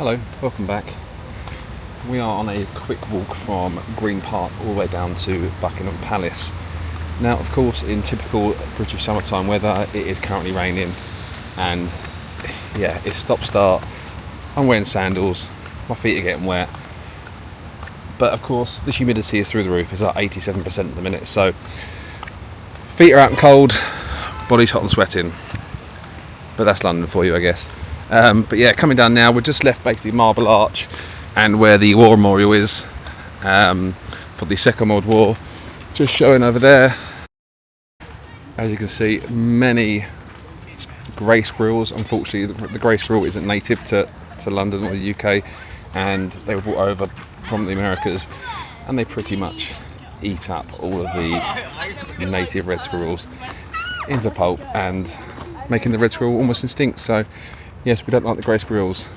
Hello, welcome back. We are on a quick walk from Green Park all the way down to Buckingham Palace. Now, of course, in typical British summertime weather, it is currently raining, and yeah, it's stop-start. I'm wearing sandals, my feet are getting wet, but of course, the humidity is through the roof. It's like 87% at the minute, so feet are out and cold, body's hot and sweating. But that's London for you, I guess. But yeah, coming down now, we've just left basically Marble Arch and where the War Memorial is for the Second World War. Just showing over there. As you can see, many grey squirrels. Unfortunately, the grey squirrel isn't native to London or the UK, and they were brought over from the Americas, and they pretty much eat up all of the native red squirrels into pulp and making the red squirrel almost extinct. So yes, we don't like the grey squirrels.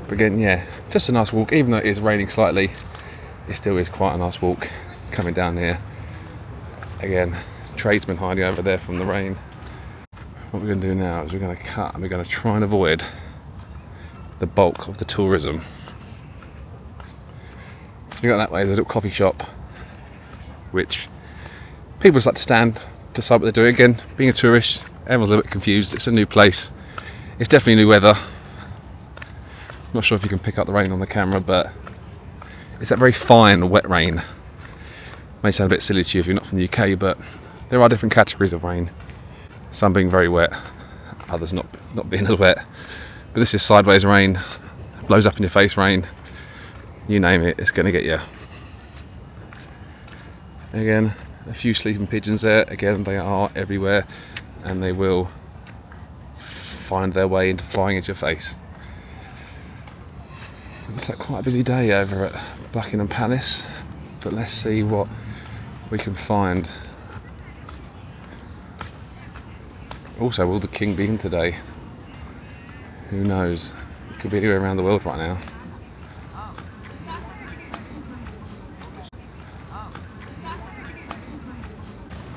But again, yeah, just a nice walk. Even though it is raining slightly, it still is quite a nice walk coming down here. Again, tradesmen hiding over there from the rain. What we're going to do now is we're going to cut and we're going to try and avoid the bulk of the tourism. So we got that way, there's a little coffee shop which people just like to stand, decide what they're doing. Again, being a tourist, everyone's a little bit confused. It's a new place. It's definitely new weather. Not sure if you can pick up the rain on the camera, but it's that very fine, wet rain. May sound a bit silly to you if you're not from the UK, but there are different categories of rain. Some being very wet, others not being as wet. But this is sideways rain, blows up in your face rain. You name it, it's going to get you. Again, a few sleeping pigeons there. Again, they are everywhere, and they will find their way into flying into your face. It's like quite a busy day over at Buckingham Palace, but let's see what we can find. Also, will the King be in today? Who knows? It could be anywhere around the world right now.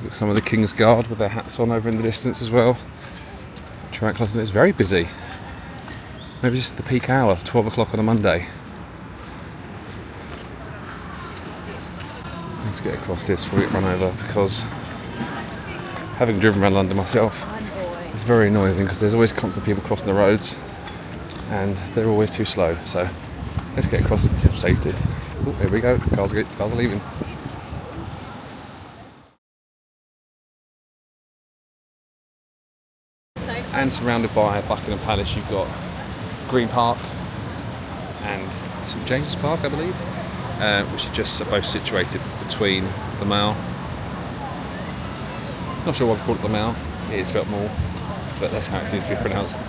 Look, some of the King's Guard with their hats on over in the distance as well. Try and close them. It's very busy. Maybe it's the peak hour, 12 o'clock on a Monday. Let's get across this before we get run over, because having driven around London myself, it's very annoying because there's always constant people crossing the roads and they're always too slow. So let's get across to some safety. Oh, here we go. Cars are leaving. And surrounded by Buckingham Palace, you've got Green Park and St James's Park, I believe, which are just both situated between the Mall. Not sure why we call it the Mall. It is spelled Mall, but that's how it seems to be pronounced.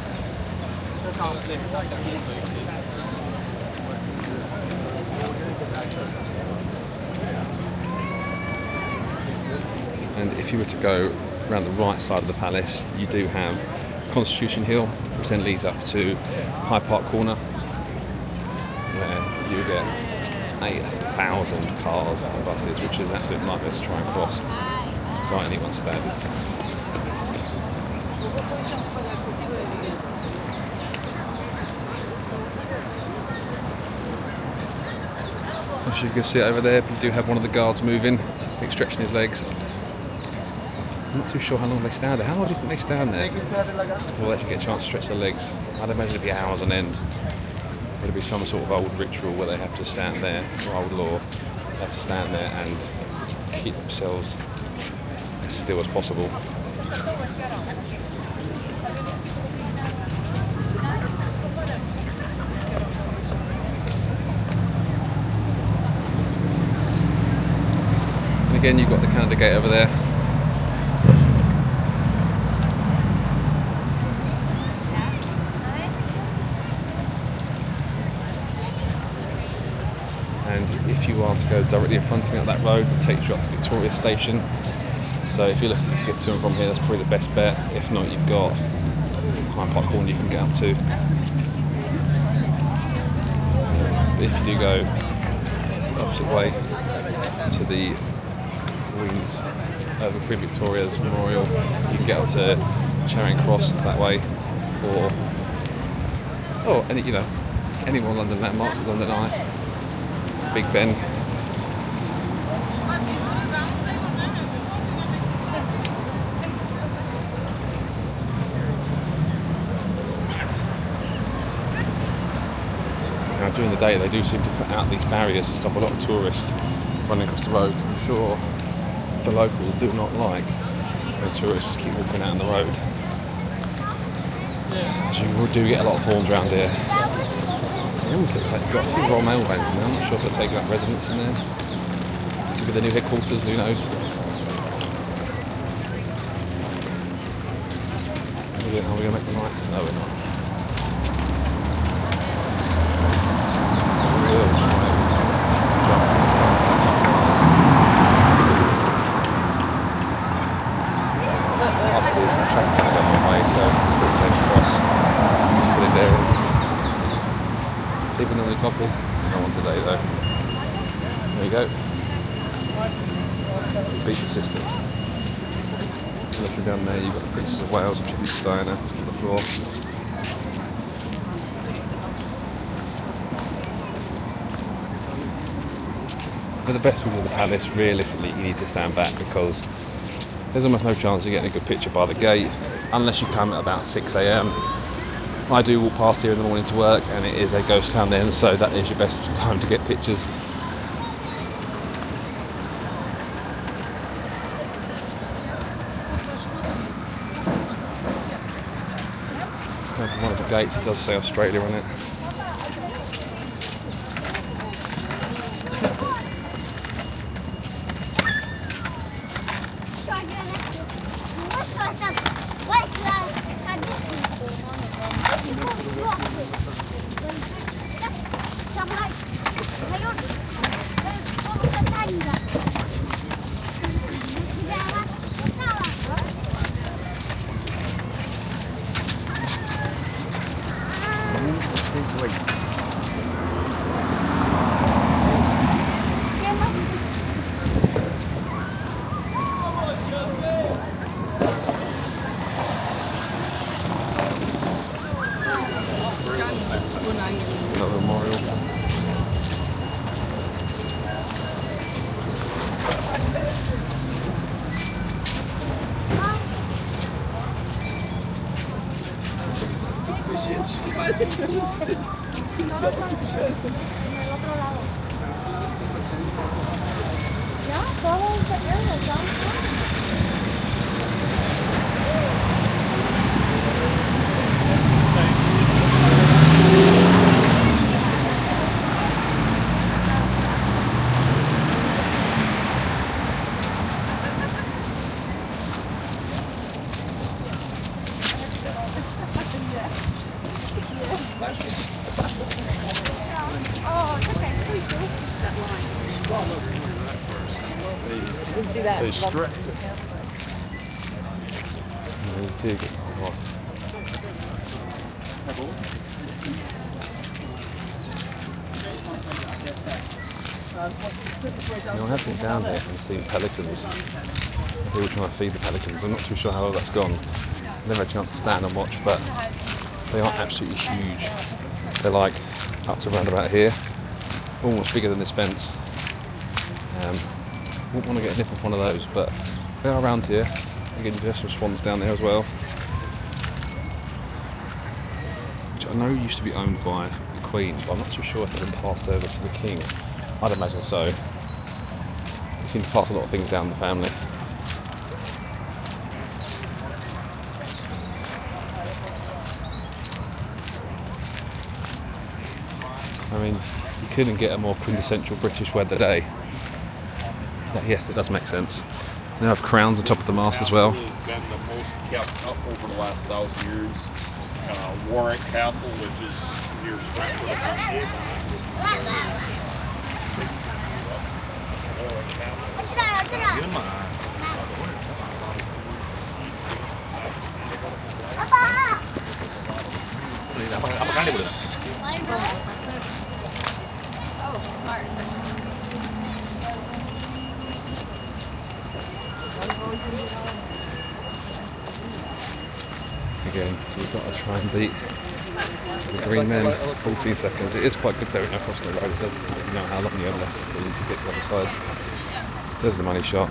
And if you were to go around the right side of the palace, you do have Constitution Hill, which then leads up to Hyde Park Corner, where you get 8,000 cars and buses, which is an absolute nightmare to try and cross by anyone's standards. As you can see over there, you do have one of the guards moving, stretching his legs. I'm not too sure how long they stand there. How long do you think they stand there? Before they actually get a chance to stretch their legs. I'd imagine it'd be hours on end. It'd be some sort of old ritual where they have to stand there, or old law, they have to stand there and keep themselves as still as possible. And again, you've got the Canada Gate over there. And if you are to go directly in front of me up that road, it takes you up to Victoria Station. So if you're looking to get to and from here, that's probably the best bet. If not, you've got Hyde Park Corner you can get up to. But if you do go the opposite way to the Queen Victoria's Memorial, you can get up to Charing Cross that way, or Oh, and you know, any more London landmarks, London Eye, Big Ben. Now during the day they do seem to put out these barriers to stop a lot of tourists running across the road. I'm sure the locals do not like when tourists keep walking out on the road. As you do get a lot of horns around here. It almost looks like you've got a few Royal Mail vans in there. I'm not sure if they're taking up residents in there. Could be the new headquarters, who knows. Are we going to make the lights? No, we're not. Real try jump after this, the track tagged up my way, so quick change across. Just fill it there. People normally copy. No one today though. There you go. Beat the system. Looking down there, you've got the Princess of Wales and tribute to Diana on the floor. For the best view of the palace, realistically, you need to stand back because there's almost no chance of getting a good picture by the gate unless you come at about 6 a.m. I do walk past here in the morning to work, and it is a ghost town then, so that is your best time to get pictures. Going to one of the gates, it does say Australia on it. Another memorial. Didn't see that. They stretch it. They take it. Oh. I have been down here and seen pelicans. They were trying to feed the pelicans. I'm not too sure how long that's gone. Never had a chance to stand and watch, but they are absolutely huge. They're like up to around about here, almost bigger than this fence. Wouldn't want to get a nip off one of those, but they are around here. Again, there's some swans down there as well, which I know used to be owned by the Queen, but I'm not too sure if they've been passed over to the King. I'd imagine so. They seem to pass a lot of things down the family. I mean, you couldn't get a more quintessential British weather day. Yes, it does make sense. They have crowns on top of the mast as well. It's been the most kept up over the last 1,000 years. Warwick Castle, which is near Stratford upon Avon. Again, we've got to try and beat the green men. 14 seconds. It is quite good though, across the road. It does, you know how long you have left for you to get to the other side. There's the money shot.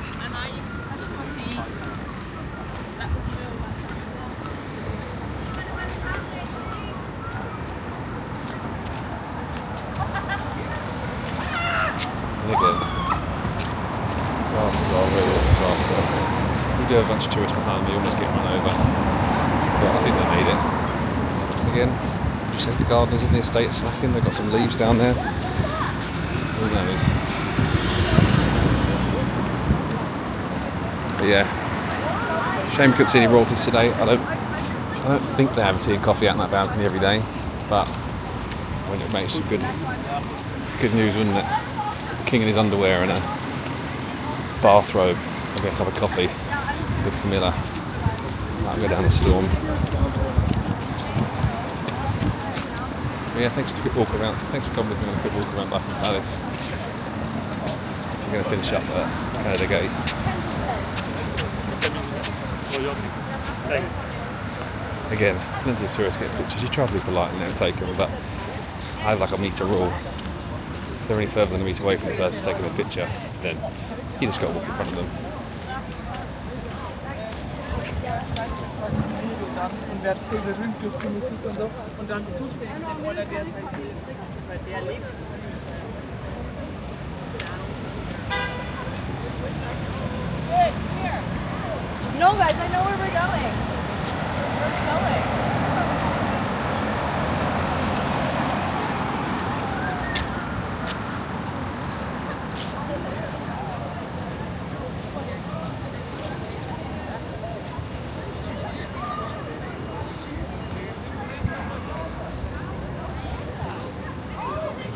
And again, gardens are really a disaster. We do have a bunch of tourists behind me, almost get run over. But I think they made it. Again, just said the gardeners in the estate are slacking. They've got some leaves down there. Who knows? But yeah, shame we couldn't see any royalties today. I don't think they have a tea and coffee out on that balcony every day, but when it makes some good news, wouldn't it? The king in his underwear and a bathrobe, maybe a cup of coffee with Camilla. That'll go down the storm. But yeah, thanks for the quick walk around. Thanks for coming with me on a quick walk around Buckingham Palace. We're going to finish up at Canada Gate. Again, plenty of tourists get pictures. You try to be polite and let them take them, but I have like a metre rule. If they're any further than a metre away from the person taking the picture, then you just got to walk in front of them. Und wird viel berühmt durch die Musik und so. Und dann besucht er den Roller, der ist halt hier, weil der lebt. No, guys, I know where we're going. Where are we going?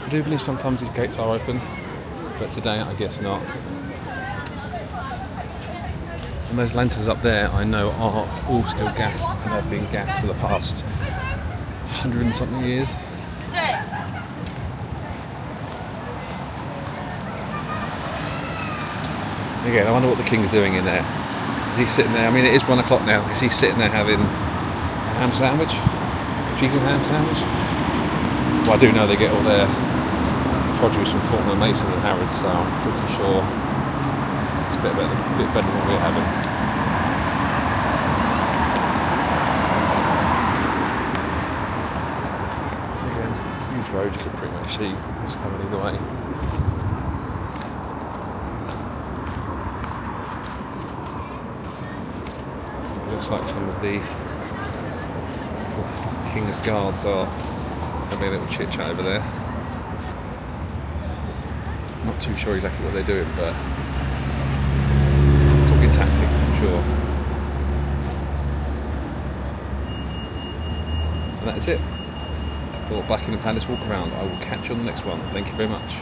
I do believe sometimes these gates are open, but today I guess not. And those lanterns up there I know are all still gassed, and they've been gassed for the past 100 and something years. Again, I wonder what the king's doing in there. Is he sitting there? I mean, it is 1 o'clock now. Is he sitting there having a ham sandwich? A chicken ham sandwich? Well, I do know they get all their produce from Fortnum & Mason and Harrods, so I'm pretty sure it's a bit better than what we're having. Again, huge road, you can pretty much see what's coming either way. It looks like some of the King's guards are having a little chit chat over there. Not too sure exactly what they're doing, but talking tactics, I'm sure. And that's it for Buckingham Palace walk around. I will catch you on the next one. Thank you very much.